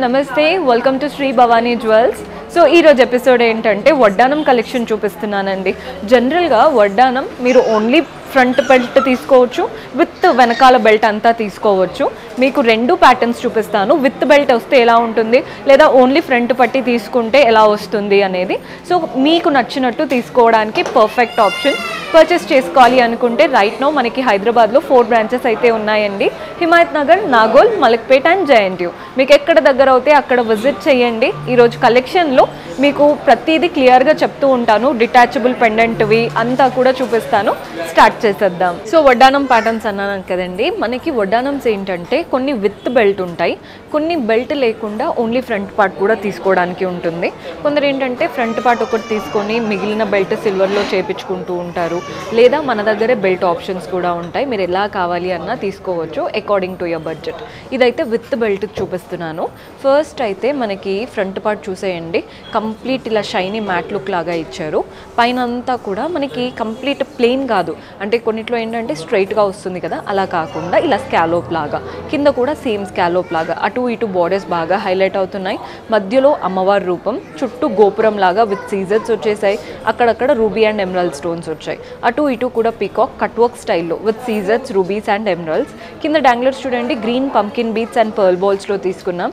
నమస్తే, welcome to Shri Bhavani jewels. So ఈరోజు episode ఏంటంటే వడ్డానం కలెక్షన్ చూపిస్తున్నానండి. జనరల్గా వడ్డానం మీరు ఓన్లీ ఫ్రంట్ బెల్ట్ తీసుకోవచ్చు, విత్ వెనకాల బెల్ట్ అంతా తీసుకోవచ్చు. మీకు రెండు ప్యాటర్న్స్ చూపిస్తాను. విత్ బెల్ట్ వస్తే ఎలా ఉంటుంది, లేదా ఓన్లీ ఫ్రంట్ పట్టి తీసుకుంటే ఎలా వస్తుంది అనేది. సో మీకు నచ్చినట్టు తీసుకోవడానికి పర్ఫెక్ట్ ఆప్షన్. పర్చేస్ చేసుకోవాలి అనుకుంటే రైట్ నో మనకి హైదరాబాద్లో 4 బ్రాంచెస్ అయితే ఉన్నాయండి. Himayat Nagar, Nagole, Malakpet and JNTU. మీకు ఎక్కడ దగ్గర అవుతే అక్కడ విజిట్ చేయండి. ఈరోజు కలెక్షన్లో మీకు ప్రతిదీ క్లియర్గా చెప్తూ ఉంటాను. డిటాచబుల్ పెండెంట్వి అంతా కూడా చూపిస్తాను. స్టార్ట్ చేసేద్దాం. సో వడ్డానం ప్యాటర్న్స్ అన్నాను కదండి. మనకి వడ్డానమ్స్ ఏంటంటే కొన్ని విత్ బెల్ట్ ఉంటాయి, కొన్ని బెల్ట్ లేకుండా ఓన్లీ ఫ్రంట్ పార్ట్ కూడా తీసుకోవడానికి ఉంటుంది. కొందరు ఏంటంటే ఫ్రంట్ పార్ట్ ఒకటి తీసుకొని మిగిలిన బెల్ట్ సిల్వర్లో చేపించుకుంటూ ఉంటారు, లేదా మన దగ్గరే బెల్ట్ ఆప్షన్స్ కూడా ఉంటాయి. మీరు ఎలా కావాలి అన్నా తీసుకోవచ్చు అకార్డింగ్ టు యువర్ బడ్జెట్. ఇదైతే విత్ బెల్ట్ చూపిస్తున్నాను. ఫస్ట్ అయితే మనకి ఫ్రంట్ పార్ట్ చూసేయండి. కంప్లీట్ ఇలా షైనీ మ్యాట్ లుక్ లాగా ఇచ్చారు. పైన అంతా కూడా మనకి కంప్లీట్ ప్లెయిన్ కాదు, అంటే కొన్నిట్లో ఏంటంటే స్ట్రైట్గా వస్తుంది కదా, అలా కాకుండా ఇలా స్కాలోప్ లాగా, కింద కూడా సేమ్ స్కాలోప్ లాగా అటు ఇటు బోర్డర్స్ బాగా హైలైట్ అవుతున్నాయి. మధ్యలో అమ్మవారి రూపం, చుట్టూ గోపురం లాగా విత్ సీజర్స్ వచ్చేసాయి. అక్కడక్కడ రూబీ అండ్ ఎమరాల్డ్ స్టోన్స్ వచ్చాయి. అటు ఇటు కూడా పీకాక్ కట్ వర్క్ స్టైల్లో విత్ సీజర్స్, రూబీస్ అండ్ ఎమరాల్డ్స్. కింద డాంగ్లర్స్ చూడండి, green pumpkin beads and pearl బాల్స్లో తీసుకున్నాం.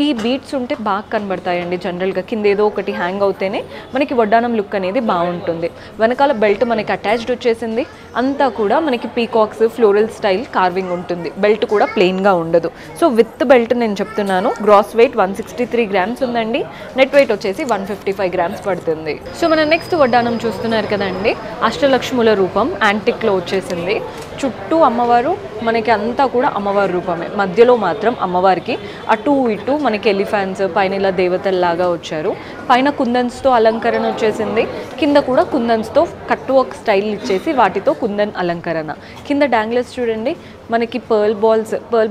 ఈ బీట్స్ ఉంటే బాగా కనబడతాయండి. జనరల్గా కింద ఏదో ఒకటి హ్యాంగ్ అవుతేనే మనకి వడ్డానం లుక్ అనేది బాగుంటుంది. వెనకాల బెల్ట్ మనకి అటాచ్డ్ వచ్చేసింది. అంతా కూడా మనకి పీకాక్స్, ఫ్లోరల్ స్టైల్ కార్వింగ్ ఉంటుంది. బెల్ట్ కూడా ప్లెయిన్గా ఉండదు. సో విత్ బెల్ట్ నేను చెప్తున్నాను. గ్రాస్ వెయిట్ 163 గ్రామ్స్ ఉందండి. నెట్ వెయిట్ వచ్చేసి 155 గ్రామ్స్ పడుతుంది. సో మన నెక్స్ట్ వడ్డానం చూస్తున్నారు కదండి, అష్టలక్ష్ముల రూపం యాంటిక్లో వచ్చేసింది. చుట్టూ అమ్మవారు, మనకి అంతా కూడా అమ్మవారి రూపమే. మధ్యలో మాత్రం అమ్మవారికి అటు ఇటు మనకి ఎలిఫాన్స్, పైన ఇలా దేవతల్లాగా వచ్చారు. పైన కుందన్స్తో అలంకరణ వచ్చేసింది. కింద కూడా కుందన్స్తో కట్ వర్క్ స్టైల్ ఇచ్చేసి వాటితో కుందన్ అలంకరణ. కింద డాంగ్లర్స్ చూడండి, మనకి పర్ల్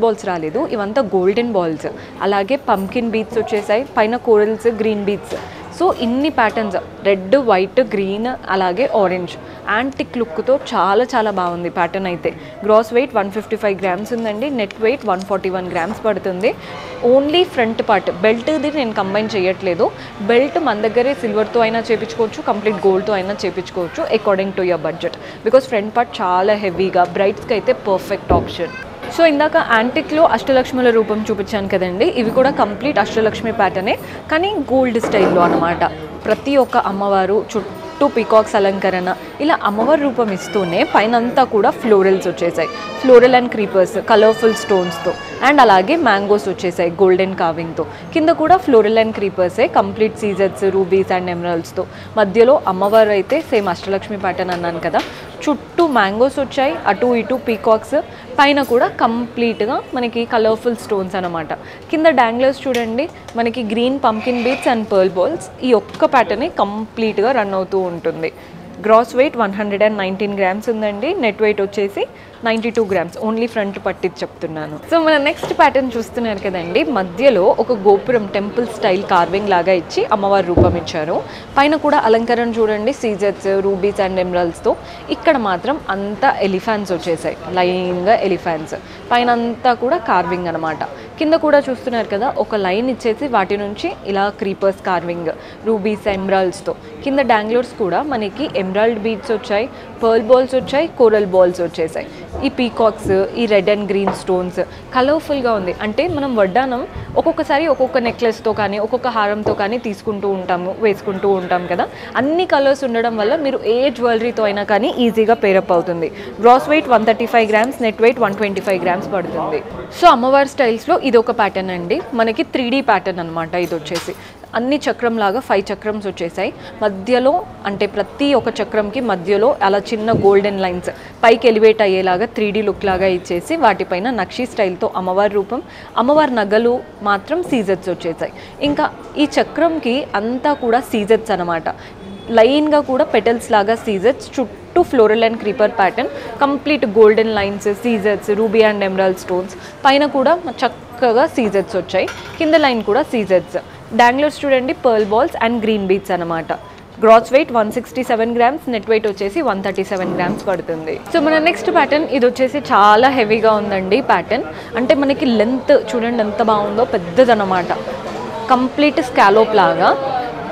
బాల్స్ రాలేదు, ఇవంతా గోల్డెన్ బాల్స్. అలాగే పంకిన్ బీట్స్ వచ్చేసాయి, పైన కోరల్స్, గ్రీన్ బీట్స్. సో ఇన్ని ప్యాటర్న్స్, రెడ్, వైట్, గ్రీన్, అలాగే ఆరెంజ్ యాంటిక్ లుక్తో చాలా చాలా బాగుంది ప్యాటర్న్ అయితే. గ్రాస్ వెయిట్ 155 గ్రామ్స్ ఉందండి. నెట్ వెయిట్ 141 గ్రామ్స్ పడుతుంది. ఓన్లీ ఫ్రంట్ పార్ట్ బెల్ట్ది నేను కంబైన్ చేయట్లేదు. బెల్ట్ మన దగ్గరే సిల్వర్తో అయినా చేయించుకోవచ్చు, కంప్లీట్ గోల్డ్తో అయినా చేయించుకోవచ్చు according to your budget. Because front part చాలా హెవీగా, బ్రైట్స్కి అయితే పర్ఫెక్ట్ ఆప్షన్. సో ఇందాక యాంటిక్లో అష్టలక్ష్ముల రూపం చూపించాను కదండి, ఇవి కూడా కంప్లీట్ అష్టలక్ష్మి ప్యాటర్నే, కానీ గోల్డ్ స్టైల్లో అనమాట. ప్రతి ఒక్క అమ్మవారు చుట్టూ పీకాక్స్ అలంకరణ, ఇలా అమ్మవారి రూపం ఇస్తూనే పైన అంతా కూడా ఫ్లోరల్స్ వచ్చేసాయి. ఫ్లోరల్ అండ్ క్రీపర్స్, కలర్ఫుల్ స్టోన్స్తో, అండ్ అలాగే మ్యాంగోస్ వచ్చేసాయి గోల్డెన్ కార్వింగ్తో. కింద కూడా ఫ్లోరల్ అండ్ క్రీపర్సే, కంప్లీట్ సీజర్స్, రూబీస్ అండ్ ఎమరాల్డ్స్తో. మధ్యలో అమ్మవారు అయితే సేమ్ అష్టలక్ష్మి ప్యాటర్న్ అన్నాను కదా, చుట్టూ మ్యాంగోస్ వచ్చాయి, అటు ఇటు పీకాక్స్, పైన కూడా కంప్లీట్గా మనకి కలర్ఫుల్ స్టోన్స్ అనమాట. కింద డాంగ్లర్స్ చూడండి, మనకి green pumpkin beads and pearl balls. ఈ ఒక్క ప్యాటర్నే కంప్లీట్గా రన్ అవుతూ ఉంటుంది. గ్రాస్ వెయిట్ 119 గ్రామ్స్ ఉందండి. నెట్ వెయిట్ వచ్చేసి 92 గ్రామ్స్. ఓన్లీ ఫ్రంట్ పట్టి చెప్తున్నాను. సో మన నెక్స్ట్ ప్యాటర్న్ చూస్తున్నారు కదండి, మధ్యలో ఒక గోపురం టెంపుల్ స్టైల్ కార్వింగ్ లాగా ఇచ్చి అమ్మవారి రూపం ఇచ్చారు. పైన కూడా అలంకరణ చూడండి, సీజర్స్, రూబీస్ అండ్ ఎమరాల్డ్స్తో. ఇక్కడ మాత్రం అంతా ఎలిఫాన్స్ వచ్చేసాయి, లైన్గా ఎలిఫాన్స్. పైన అంతా కూడా కార్వింగ్ అనమాట. కింద కూడా చూస్తున్నారు కదా, ఒక లైన్ ఇచ్చేసి వాటి నుంచి ఇలా క్రీపర్స్ కార్వింగ్, రూబీస్, ఎమరాల్డ్స్తో. కింద డాంగ్లర్స్ కూడా మనకి ఎమరాల్డ్ బీడ్స్ వచ్చాయి, పర్ల్ బాల్స్ వచ్చాయి, కోరల్ బాల్స్ వచ్చేసాయి. ఈ పీకాక్స్, ఈ రెడ్ అండ్ గ్రీన్ స్టోన్స్ కలర్ఫుల్గా ఉంది. అంటే మనం వడ్డానం ఒక్కొక్కసారి ఒక్కొక్క నెక్లెస్తో కానీ ఒక్కొక్క హారంతో కానీ తీసుకుంటూ ఉంటాము, వేసుకుంటూ ఉంటాం కదా. అన్ని కలర్స్ ఉండడం వల్ల మీరు ఏ జ్యువెలరీతో అయినా కానీ ఈజీగా పేరప్ అవుతుంది. Gross weight 135 grams, net weight 125 grams పడుతుంది. సో అమ్మవారి స్టైల్స్లో ఇది ఒక ప్యాటర్న్ అండి. మనకి 3D ప్యాటర్న్ అనమాట. ఇది వచ్చేసి అన్ని చక్రం లాగా 5 చక్రమ్స్ వచ్చేసాయి. మధ్యలో అంటే ప్రతి ఒక్క చక్రంకి మధ్యలో అలా చిన్న గోల్డెన్ లైన్స్ పైకి ఎలివేట్ అయ్యేలాగా 3D లుక్ లాగా ఇచ్చేసి వాటిపైన నక్షి స్టైల్తో అమ్మవారి రూపం, అమ్మవారి నగలు మాత్రం సీజర్స్ వచ్చేసాయి. ఇంకా ఈ చక్రంకి అంతా కూడా సీజర్స్ అనమాట. లైన్గా కూడా పెటల్స్ లాగా సీజర్స్, చుట్టూ floral and creeper pattern, complete golden lines, సీజర్స్, రూబీ అండ్ ఎమరాల్డ్ స్టోన్స్. పైన కూడా చక్కగా సీజర్స్ వచ్చాయి. కింద లైన్ కూడా సీజర్స్. డాంగ్లర్స్ చూడండి, pearl balls and green beads అనమాట. Gross weight 167 grams, net weight వచ్చేసి 137 గ్రామ్స్ పడుతుంది. సో మన నెక్స్ట్ ప్యాటర్న్ ఇది వచ్చేసి చాలా హెవీగా ఉందండి. ప్యాటర్న్ అంటే మనకి లెంత్ చూడండి ఎంత బాగుందో, పెద్దదన్నమాట. కంప్లీట్ స్కాలోప్ లాగా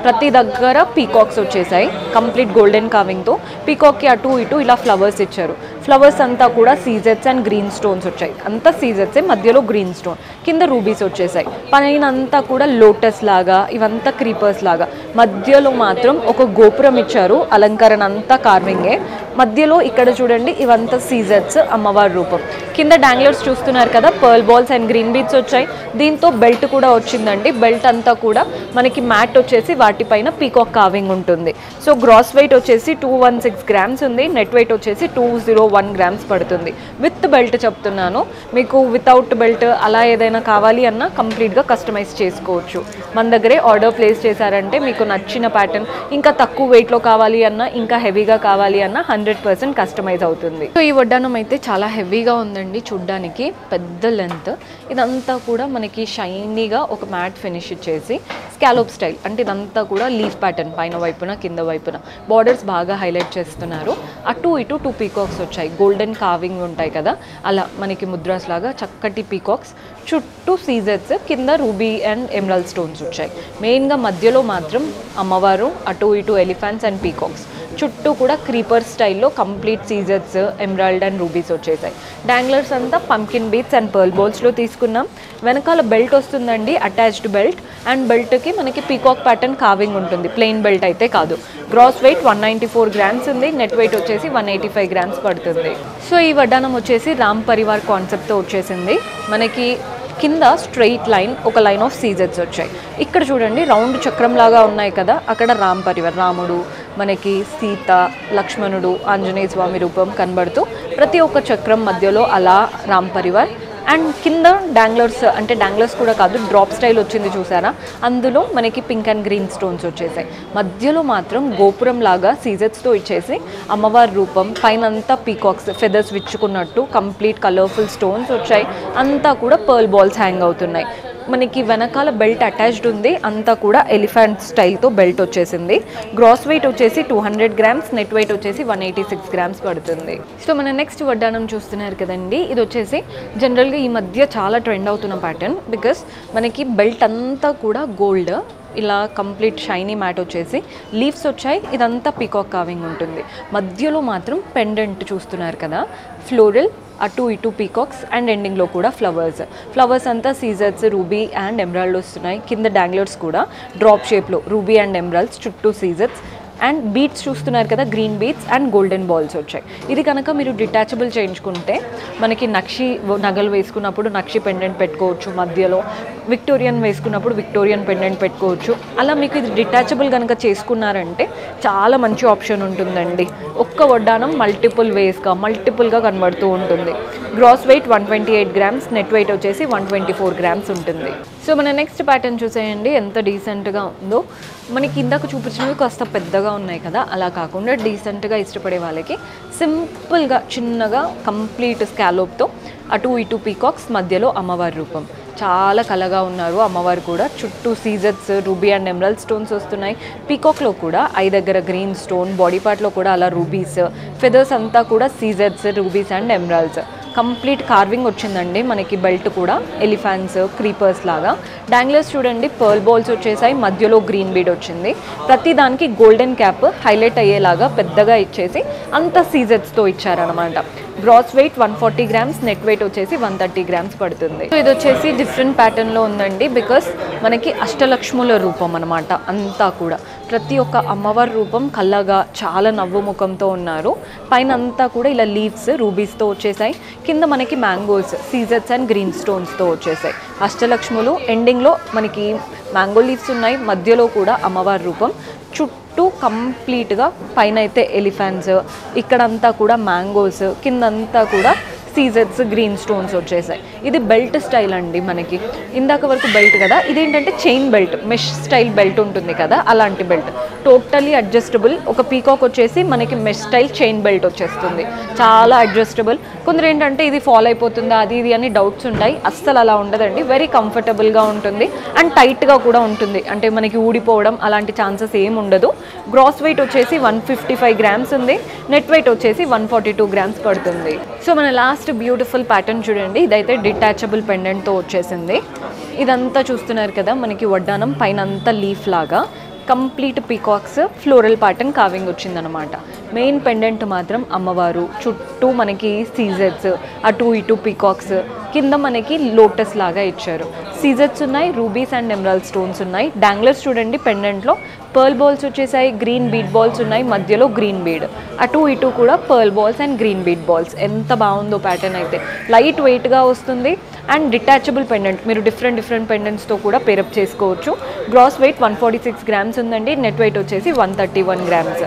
ప్రతి దగ్గర పీకాక్స్ వచ్చేసాయి కంప్లీట్ గోల్డెన్ కార్వింగ్తో. పీకాక్కి అటు ఇటు ఇలా ఫ్లవర్స్ ఇచ్చారు. ఫ్లవర్స్ అంతా కూడా సీజెట్స్ అండ్ గ్రీన్ స్టోన్స్ వచ్చాయి. అంతా సీజెట్సే, మధ్యలో గ్రీన్ స్టోన్, కింద రూబీస్ వచ్చేసాయి. పైన అంతా కూడా లోటస్ లాగా, ఇవంతా క్రీపర్స్ లాగా. మధ్యలో మాత్రం ఒక గోపురం ఇచ్చారు, అలంకరణ అంతా కార్వింగే. మధ్యలో ఇక్కడ చూడండి ఇవంతా సీజెట్స్, అమ్మవారి రూపం. కింద డాంగ్లర్స్ చూస్తున్నారు కదా, pearl balls and green beads వచ్చాయి. దీంతో బెల్ట్ కూడా వచ్చిందండి. బెల్ట్ అంతా కూడా మనకి మ్యాట్ వచ్చేసి వాటిపైన పీకాక్ కార్వింగ్ ఉంటుంది. సో గ్రాస్ వెయిట్ వచ్చేసి 216 గ్రామ్స్ ఉంది. నెట్ వెయిట్ వచ్చేసి 201 గ్రామ్స్ పడుతుంది. విత్ బెల్ట్ చెప్తున్నాను. మీకు వితౌట్ బెల్ట్ అలా ఏదైనా కావాలి అన్నా కంప్లీట్గా కస్టమైజ్ చేసుకోవచ్చు. మన దగ్గరే ఆర్డర్ ప్లేస్ చేశారంటే మీకు నచ్చిన ప్యాటర్న్, ఇంకా తక్కువ వెయిట్లో కావాలి అన్నా, ఇంకా హెవీగా కావాలి అన్నా 100% కస్టమైజ్ అవుతుంది. సో ఈ వడ్డానం అయితే చాలా హెవీగా ఉందండి చూడ్డానికి, పెద్ద లెంత్. ఇదంతా కూడా మనకి షైనీగా ఒక మ్యాట్ ఫినిష్ ఇచ్చేసి స్కాలోప్ స్టైల్, అంటే ఇదంతా కూడా లీఫ్ ప్యాటర్న్, పైన వైపున కింద వైపున బార్డర్స్ బాగా హైలైట్ చేస్తున్నారు. అటు ఇటు 2 పీకాక్స్ వచ్చాయి, గోల్డెన్ కార్వింగ్ ఉంటాయి కదా అలా మనకి ముద్రాస్ లాగా చక్కటి పీకాక్స్. చుట్టూ సీజెట్స్, కింద రూబీ అండ్ ఎమరాల్డ్ స్టోన్స్ వచ్చాయి. మెయిన్గా మధ్యలో మాత్రం అమ్మవారు, అటు ఇటు ఎలిఫెంట్స్ అండ్ పీకాక్స్. చుట్టూ కూడా క్రీపర్ స్టైల్లో కంప్లీట్ సీజెట్స్, ఎమరాల్డ్ అండ్ రూబీస్ వచ్చేసాయి. డాంగ్లర్స్ అంతా పంకిన్ బీట్స్ అండ్ పర్ల్ బాల్స్లో తీసుకున్నాం. వెనకాల బెల్ట్ వస్తుందండి, అటాచ్డ్ బెల్ట్. అండ్ బెల్ట్కి మనకి పీకాక్ ప్యాటర్న్ కార్వింగ్ ఉంటుంది, ప్లెయిన్ బెల్ట్ అయితే కాదు. గ్రాస్ వెయిట్ 194 గ్రామ్స్ ఉంది. నెట్ వెయిట్ వచ్చేసి 185 గ్రామ్స్ పడుతుంది. సో ఈ వడ్డానం వచ్చేసి రామ్ పరివార్ కాన్సెప్ట్తో వచ్చేసింది. మనకి కింద స్ట్రెయిట్ లైన్, ఒక లైన్ ఆఫ్ సీజెట్స్ వచ్చాయి. ఇక్కడ చూడండి రౌండ్ చక్రం లాగా ఉన్నాయి కదా, అక్కడ రామ్ పరివార్, రాముడు, మనకి సీత, లక్ష్మణుడు, ఆంజనేయ స్వామి రూపం కనబడుతూ ప్రతి ఒక్క చక్రం మధ్యలో అలా రామ్ పరివార్. అండ్ కింద డాంగ్లర్స్, అంటే డాంగ్లర్స్ కూడా కాదు, డ్రాప్ స్టైల్ వచ్చింది చూసారా, అందులో మనకి పింక్ అండ్ గ్రీన్ స్టోన్స్ వచ్చేసాయి. మధ్యలో మాత్రం గోపురం లాగా సీజెట్స్తో ఇచ్చేసి అమ్మవారి రూపం, పైన అంతా పీకాక్స్ ఫెదర్స్ విచ్చుకున్నట్టు కంప్లీట్ కలర్ఫుల్ స్టోన్స్ వచ్చాయి. అంతా కూడా పర్ల్ బాల్స్ హ్యాంగ్ అవుతున్నాయి. మనకి వెనకాల బెల్ట్ అటాచ్డ్ ఉంది, అంతా కూడా ఎలిఫెంట్ స్టైల్తో బెల్ట్ వచ్చేసింది. గ్రాస్ వెయిట్ వచ్చేసి 200 గ్రామ్స్, నెట్ వెయిట్ వచ్చేసి 186 గ్రామ్స్ పడుతుంది. సో మన నెక్స్ట్ వడ్డానం చూస్తున్నారు కదండి, ఇది వచ్చేసి జనరల్గా ఈ మధ్య చాలా ట్రెండ్ అవుతున్న ప్యాటర్న్. బికాస్ మనకి బెల్ట్ అంతా కూడా గోల్డ్, ఇలా కంప్లీట్ షైనీ మ్యాట్ వచ్చేసి లీవ్స్ వచ్చాయి. ఇదంతా పీకాక్ కార్వింగ్ ఉంటుంది. మధ్యలో మాత్రం పెండెంట్ చూస్తున్నారు కదా, ఫ్లోరల్, అటు ఇటు పీకాక్స్ అండ్ ఎండింగ్లో కూడా ఫ్లవర్స్ అంతా సీజర్స్, రూబీ అండ్ ఎమరాల్డ్ వస్తున్నాయి. కింద డాంగ్లర్స్ కూడా డ్రాప్ షేప్లో రూబీ అండ్ ఎమరాల్డ్స్, చుట్టూ సీజర్స్ అండ్ బీట్స్ చూస్తున్నారు కదా, green beats and golden balls వచ్చాయి. ఇది కనుక మీరు డిటాచబుల్ చేయించుకుంటే మనకి నక్షి నగలు వేసుకున్నప్పుడు నక్షి పెండెంట్ పెట్టుకోవచ్చు, మధ్యలో విక్టోరియన్ వేసుకున్నప్పుడు విక్టోరియన్ పెండెంట్ పెట్టుకోవచ్చు. అలా మీకు ఇది డిటాచబుల్ కనుక చేసుకున్నారంటే చాలా మంచి ఆప్షన్ ఉంటుందండి. ఒక్క వడ్డానం మల్టిపుల్గా కనబడుతూ ఉంటుంది. Gross weight 128 grams, net weight వచ్చేసి 124 గ్రామ్స్ ఉంటుంది. సో మన నెక్స్ట్ ప్యాటర్న్ చూసేయండి ఎంత డీసెంట్గా ఉందో. మనకి ఇందాక చూపించినవి కాస్త పెద్దగా ఉన్నాయి కదా, అలా కాకుండా డీసెంట్గా ఇష్టపడే వాళ్ళకి సింపుల్గా చిన్నగా కంప్లీట్ స్కాలోప్తో అటు ఇటు పీకాక్స్, మధ్యలో అమ్మవారి రూపం. చాలా కలగా ఉన్నారు అమ్మవారు కూడా. చుట్టూ సీజెట్స్, రూబీ అండ్ ఎమరాల్డ్ స్టోన్స్ వస్తున్నాయి. పీకాక్లో కూడా ఐ దగ్గర గ్రీన్ స్టోన్, బాడీ పార్ట్లో కూడా అలా రూబీస్, ఫెదర్స్ అంతా కూడా సీజెట్స్, rubies and emeralds. Complete carving వచ్చిందండి. మనకి బెల్ట్ కూడా ఎలిఫెంట్స్, క్రీపర్స్ లాగా. డాంగ్లర్స్ చూడండి పర్ల్ బాల్స్ వచ్చేసాయి, మధ్యలో గ్రీన్ బీడ్ వచ్చింది. ప్రతి దానికి గోల్డెన్ క్యాప్ హైలైట్ అయ్యేలాగా పెద్దగా ఇచ్చేసి అంత సీజెట్స్తో ఇచ్చారనమాట. Gross weight 140 grams, net weight వచ్చేసి 130 గ్రామ్స్ పడుతుంది. సో ఇది వచ్చేసి డిఫరెంట్ ప్యాటర్న్లో ఉందండి. బికాస్ మనకి అష్టలక్ష్ముల రూపం అనమాట. అంతా కూడా ప్రతి ఒక్క అమ్మవారి రూపం కళ్ళగా చాలా నవ్వు ముఖంతో ఉన్నారు. పైన అంతా కూడా ఇలా లీవ్స్, రూబీస్తో వచ్చేసాయి. కింద మనకి మ్యాంగోస్, సీజెట్స్ అండ్ గ్రీన్ స్టోన్స్తో వచ్చేసాయి. అష్టలక్ష్ములు, ఎండింగ్లో మనకి మ్యాంగో లీవ్స్ ఉన్నాయి, మధ్యలో కూడా అమ్మవారి రూపం. చుట్టూ కంప్లీట్గా పైన అయితే ఎలిఫెంట్స్, ఇక్కడంతా కూడా మ్యాంగోస్, కిందంతా కూడా సీజెట్స్, గ్రీన్ స్టోన్స్ వచ్చేసాయి. ఇది బెల్ట్ స్టైల్ అండి. మనకి ఇందాక వరకు బెల్ట్ కదా, ఇదేంటంటే chain belt, mesh style belt ఉంటుంది కదా, అలాంటి బెల్ట్. Totally adjustable. ఒక పీకాక్ వచ్చేసి మనకి మెష్ స్టైల్ చైన్ బెల్ట్ వచ్చేస్తుంది, చాలా అడ్జస్టబుల్. కొందరు ఏంటంటే ఇది ఫాల్ అయిపోతుందా అది ఇది అని డౌట్స్ ఉంటాయి, అస్సలు అలా ఉండదండి. వెరీ కంఫర్టబుల్గా ఉంటుంది అండ్ టైట్గా కూడా ఉంటుంది, అంటే మనకి ఊడిపోవడం అలాంటి ఛాన్సెస్ ఏమి ఉండదు. గ్రాస్ వెయిట్ వచ్చేసి 155 గ్రామ్స్ ఉంది, నెట్ వెయిట్ వచ్చేసి 142 గ్రామ్స్ పడుతుంది. సో మన లాస్ట్ బ్యూటిఫుల్ ప్యాటర్న్ చూడండి, ఇదైతే డిటాచబుల్ పెండెంట్తో వచ్చేసింది. ఇదంతా చూస్తున్నారు కదా, మనకి వడ్డానం పైన అంతా లీఫ్ లాగా complete peacocks floral pattern carving వచ్చిందనమాట. మెయిన్ పెండెంట్ మాత్రం అమ్మవారు, చుట్టూ మనకి సీజెట్స్, అటు ఇటు పీకాక్స్, కింద మనకి లోటస్ లాగా ఇచ్చారు. సీజెట్స్ ఉన్నాయి, రూబీస్ అండ్ ఎమరాల్డ్ స్టోన్స్ ఉన్నాయి. డాంగ్లర్స్ చూడండి పెండెంట్లో పర్ల్ బాల్స్ వచ్చేసాయి, గ్రీన్ బీడ్ బాల్స్ ఉన్నాయి, మధ్యలో గ్రీన్ బీడ్, అటు ఇటు కూడా pearl balls and green bead balls. ఎంత బాగుందో ప్యాటర్న్ అయితే, లైట్ వెయిట్గా వస్తుంది అండ్ డిటాచబుల్ పెండెంట్. మీరు డిఫరెంట్ పెండెంట్స్తో కూడా పేరప్ చేసుకోవచ్చు. గ్రాస్ వెయిట్ 146 గ్రామ్స్ ఉందండి, నెట్ వెయిట్ వచ్చేసి 131 గ్రామ్స్.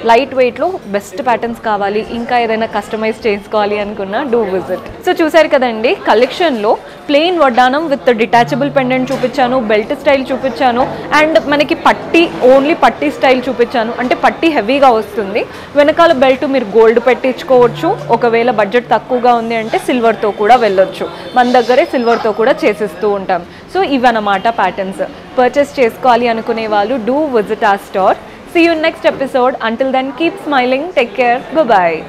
లైట్ వెయిట్లో బెస్ట్ ప్యాటర్న్స్ కావాలి, ఇంకా ఏదైనా కస్టమైజ్ చేసుకోవాలి అనుకున్నా డూ విజిట్. సో చూసారు కదండి, కలెక్షన్లో ప్లెయిన్ వడ్డానం విత్ డిటాచబుల్ పెండెంట్ చూపించాను, బెల్ట్ స్టైల్ చూపించాను అండ్ మనకి పట్టీ, ఓన్లీ పట్టీ స్టైల్ చూపించాను. అంటే పట్టీ హెవీగా వస్తుంది, వెనకాల బెల్ట్ మీరు గోల్డ్ పెట్టించుకోవచ్చు. ఒకవేళ బడ్జెట్ తక్కువగా ఉంది అంటే సిల్వర్తో కూడా వెళ్ళొచ్చు, మన దగ్గరే సిల్వర్తో కూడా చేసిస్తూ ఉంటాం. సో ఇవన్నమాట ప్యాటర్న్స్. పర్చేస్ చేసుకోవాలి అనుకునే వాళ్ళు do visit our store. See you in next episode. Until then, keep smiling. Take care. Bye-bye.